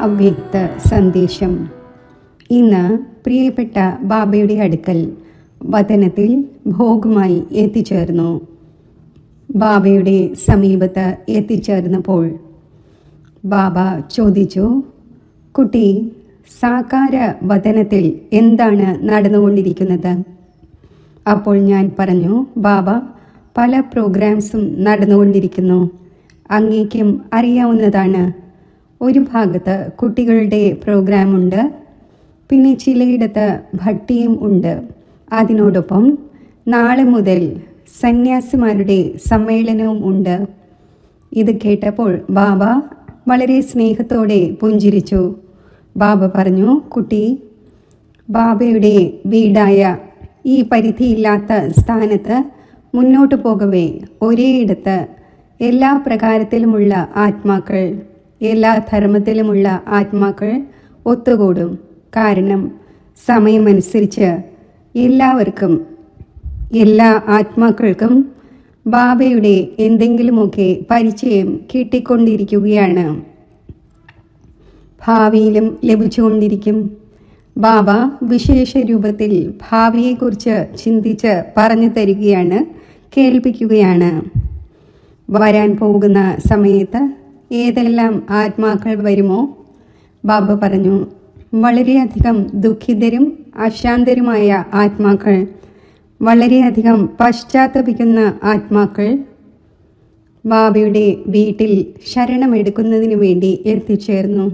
അവ്യക്ത സന്ദേശം. ഇന്ന് പ്രിയപ്പെട്ട ബാബയുടെ അടുക്കൽ വതനത്തിൽ ഭോഗമായി എത്തിച്ചേർന്നു. ബാബയുടെ സമീപത്ത് എത്തിച്ചേർന്നപ്പോൾ ബാബ ചോദിച്ചു, കുട്ടി, സാകാര വതനത്തിൽ എന്താണ് നടന്നുകൊണ്ടിരിക്കുന്നത്? അപ്പോൾ ഞാൻ പറഞ്ഞു, ബാബ, പല പ്രോഗ്രാംസും നടന്നുകൊണ്ടിരിക്കുന്നു. അങ്ങേക്കും അറിയാവുന്നതാണ്. ഒരു ഭാഗത്ത് കുട്ടികളുടെ പ്രോഗ്രാമുണ്ട്, പിന്നെ ചിലയിടത്ത് ഭട്ടിയും ഉണ്ട്. അതിനോടൊപ്പം നാളെ മുതൽ സന്യാസിമാരുടെ സമ്മേളനവും ഉണ്ട്. ഇത് കേട്ടപ്പോൾ ബാബ വളരെ സ്നേഹത്തോടെ പുഞ്ചിരിച്ചു. ബാബ പറഞ്ഞു, കുട്ടി, ബാബയുടെ വീടായ ഈ പരിധിയില്ലാത്ത സ്ഥാനത്ത് മുന്നോട്ട് പോകവേ ഒരേയിടത്ത് എല്ലാ പ്രകാരത്തിലുമുള്ള ആത്മാക്കൾ, എല്ലാ ധർമ്മത്തിലുമുള്ള ആത്മാക്കൾ ഒത്തുകൂടും. കാരണം സമയമനുസരിച്ച് എല്ലാവർക്കും, എല്ലാ ആത്മാക്കൾക്കും ബാബയുടെ എന്തെങ്കിലുമൊക്കെ പരിചയം കിട്ടിക്കൊണ്ടിരിക്കുകയാണ്, ഭാവിയിലും ലഭിച്ചുകൊണ്ടിരിക്കും. ബാബ വിശേഷ രൂപത്തിൽ ഭാവിയെക്കുറിച്ച് ചിന്തിച്ച് പറഞ്ഞു തരികയാണ്, കേൾപ്പിക്കുകയാണ്. വരാൻ പോകുന്ന സമയത്ത് ഏതെല്ലാം ആത്മാക്കൾ വരുമോ? ബാബ പറഞ്ഞു, വളരെയധികം ദുഃഖിതരും അശാന്തരുമായ ആത്മാക്കൾ, വളരെയധികം പശ്ചാത്തപിക്കുന്ന ആത്മാക്കൾ ബാബയുടെ വീട്ടിൽ ശരണമെടുക്കുന്നതിന് വേണ്ടി എത്തിച്ചേർന്നു.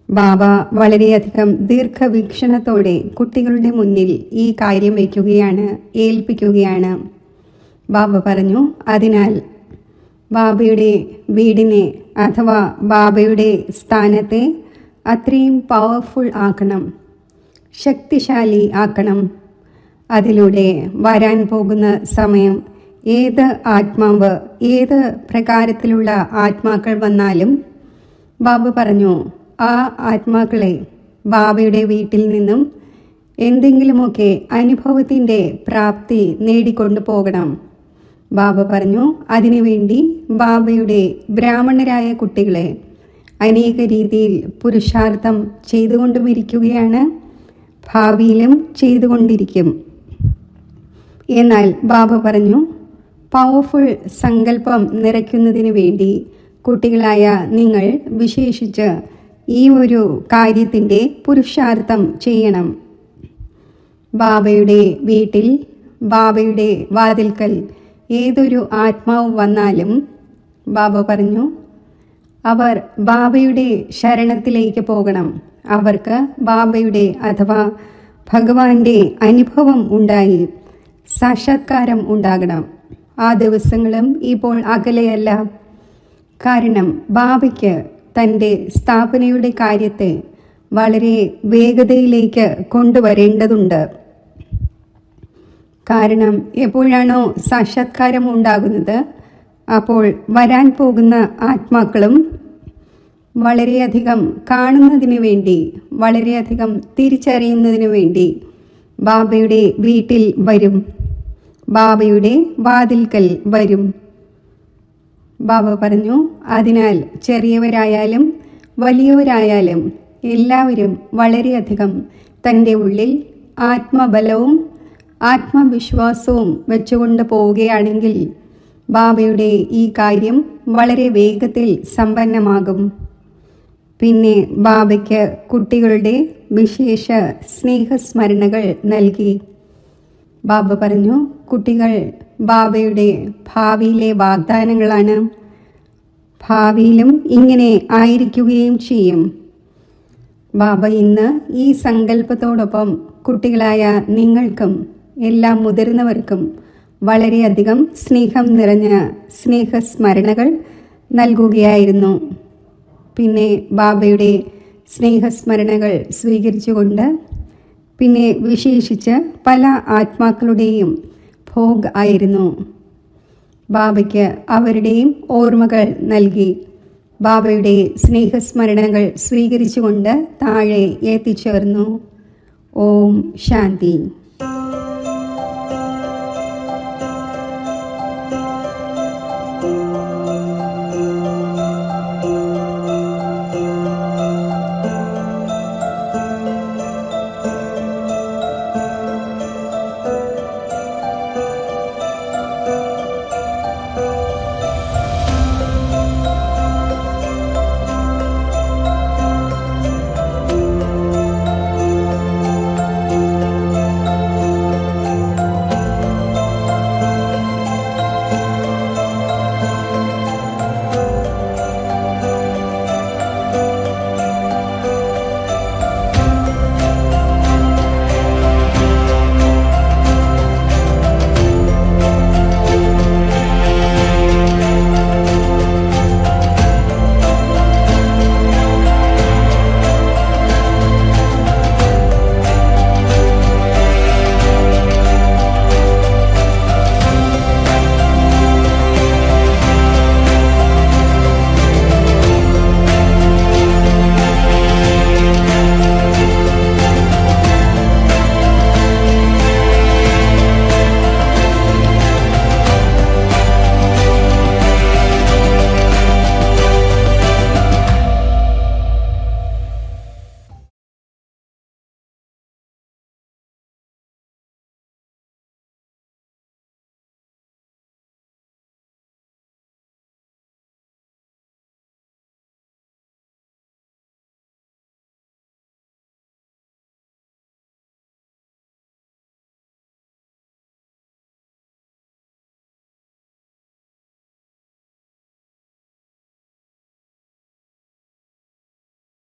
ബാബ വളരെയധികം ദീർഘവീക്ഷണത്തോടെ കുട്ടികളുടെ മുന്നിൽ ഈ കാര്യം വയ്ക്കുകയാണ്, ഏൽപ്പിക്കുകയാണ്. ബാബ പറഞ്ഞു, അതിനാൽ ബാബയുടെ വീടിനെ അഥവാ ബാബയുടെ സ്ഥാനത്തെ അത്രയും പവർഫുൾ ആക്കണം, ശക്തിശാലി ആക്കണം. അതിലൂടെ വരാൻ പോകുന്ന സമയം ഏത് ആത്മാവ്, ഏത് പ്രകാരത്തിലുള്ള ആത്മാക്കൾ വന്നാലും ബാബ പറഞ്ഞു, ആ ആത്മാക്കളെ ബാബയുടെ വീട്ടിൽ നിന്നും എന്തെങ്കിലുമൊക്കെ അനുഭവത്തിൻ്റെ പ്രാപ്തി നേടിക്കൊണ്ടു പോകണം. ബാബ പറഞ്ഞു, അതിനുവേണ്ടി ബാബയുടെ ബ്രാഹ്മണരായ കുട്ടികളെ അനേക രീതിയിൽ പുരുഷാർത്ഥം ചെയ്തുകൊണ്ടുമിരിക്കുകയാണ്, ഭാവിയിലും ചെയ്തുകൊണ്ടിരിക്കും. എന്നാൽ ബാബ പറഞ്ഞു, പവർഫുൾ സങ്കല്പം നിറയ്ക്കുന്നതിന് വേണ്ടി കുട്ടികളായ നിങ്ങൾ വിശേഷിച്ച് ഈ ഒരു കാര്യത്തിൻ്റെ പുരുഷാർത്ഥം ചെയ്യണം. ബാബയുടെ വീട്ടിൽ, ബാബയുടെ വാതിൽക്കൽ ഏതൊരു ആത്മാവ് വന്നാലും ബാബ പറഞ്ഞു, അവർ ബാബയുടെ ശരണത്തിലേക്ക് പോകണം. അവർക്ക് ബാബയുടെ അഥവാ ഭഗവാന്റെ അനുഭവം ഉണ്ടായി, സാക്ഷാത്കാരം ഉണ്ടാകണം. ആ ദിവസങ്ങളും ഇപ്പോൾ അകലെയല്ല. കാരണം ബാബയ്ക്ക് തൻ്റെ സ്ഥാപനയുടെ കാര്യത്തെ വളരെ വേഗതയിലേക്ക് കൊണ്ടുവരേണ്ടതുണ്ട്. കാരണം എപ്പോഴാണോ സാക്ഷാത്കാരം ഉണ്ടാകുന്നത്, അപ്പോൾ വരാൻ പോകുന്ന ആത്മാക്കളും വളരെയധികം കാണുന്നതിന് വേണ്ടി, വളരെയധികം തിരിച്ചറിയുന്നതിന് വേണ്ടി ബാബയുടെ വീട്ടിൽ വരും, ബാബയുടെ വാതിൽക്കൽ വരും. ബാബ പറഞ്ഞു, അതിനാൽ ചെറിയവരായാലും വലിയവരായാലും എല്ലാവരും വളരെയധികം തൻ്റെ ഉള്ളിൽ ആത്മബലവും ആത്മവിശ്വാസവും വെച്ചുകൊണ്ട് പോവുകയാണെങ്കിൽ ബാബയുടെ ഈ കാര്യം വളരെ വേഗത്തിൽ സമ്പന്നമാകും. പിന്നെ ബാബയ്ക്ക് കുട്ടികളുടെ വിശേഷ സ്നേഹസ്മരണകൾ നൽകി. ബാബ പറഞ്ഞു, കുട്ടികൾ ബാബയുടെ ഭാവിയിലെ വാഗ്ദാനങ്ങളാണ്, ഭാവിയിലും ഇങ്ങനെ ആയിരിക്കുകയും ചെയ്യും. ബാബ ഇന്ന് ഈ സങ്കല്പത്തോടൊപ്പം കുട്ടികളായ നിങ്ങൾക്കും എല്ലാ മുതിർന്നവർക്കും വളരെയധികം സ്നേഹം നിറഞ്ഞ സ്നേഹസ്മരണകൾ നൽകുകയായിരുന്നു. പിന്നെ ബാബയുടെ സ്നേഹസ്മരണകൾ സ്വീകരിച്ചുകൊണ്ട് പിന്നെ വിശേഷിച്ച് പല ആത്മാക്കളുടെയും ഭോഗ് ആയിരുന്നു. ബാബയ്ക്ക് അവരുടെയും ഓർമ്മകൾ നൽകി. ബാബയുടെ സ്നേഹസ്മരണകൾ സ്വീകരിച്ചുകൊണ്ട് താഴെ എത്തിച്ചേർന്നു. ഓം ശാന്തി.